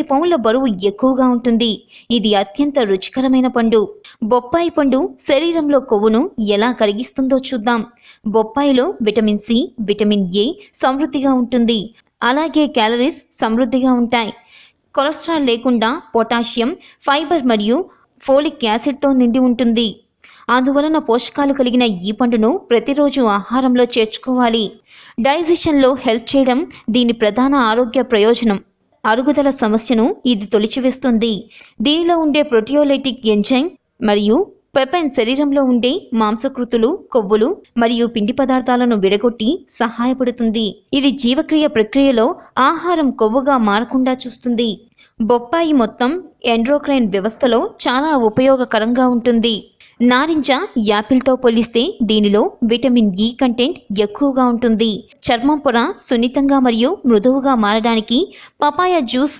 పౌండ్ల బరువు ఎక్కువగా ఉంటుంది. ఇది అత్యంత రుచికరమైన పండు. బొప్పాయి పండు శరీరంలో కొవ్వును ఎలా కరిగిస్తుందో చూద్దాం. బొప్పాయిలో విటమిన్ సి, విటమిన్ ఏ సమృద్ధిగా ఉంటుంది. అలాగే క్యాలరీస్ సమృద్ధిగా ఉంటాయి. కొలెస్ట్రాల్ లేకుండా పొటాషియం, ఫైబర్ మరియు ఫోలిక్ యాసిడ్తో నిండి ఉంటుంది. అందువలన పోషకాలు కలిగిన ఈ పండును ప్రతిరోజు ఆహారంలో చేర్చుకోవాలి. డైజెషన్లో హెల్ప్ చేయడం దీని ప్రధాన ఆరోగ్య ప్రయోజనం. అరుగుదల సమస్యను ఇది తొలచివేస్తుంది. దీనిలో ఉండే ప్రోటియోలైటిక్ ఎంజైమ్ మరియు పెపెన్ శరీరంలో ఉండే మాంసకృతులు, కొవ్వులు మరియు పిండి పదార్థాలను విడగొట్టి సహాయపడుతుంది. ఇది జీవక్రియ ప్రక్రియలో ఆహారం కొవ్వుగా మారకుండా చూస్తుంది. బొప్పాయి మొత్తం ఎండోక్రైన్ వ్యవస్థలో చాలా ఉపయోగకరంగా ఉంటుంది. నారింజ యాపిల్తో పోలిస్తే దీనిలో విటమిన్ ఇ కంటెంట్ ఎక్కువగా ఉంటుంది. చర్మం పొర సున్నితంగా మరియు మృదువుగా మారడానికి పపాయ జ్యూస్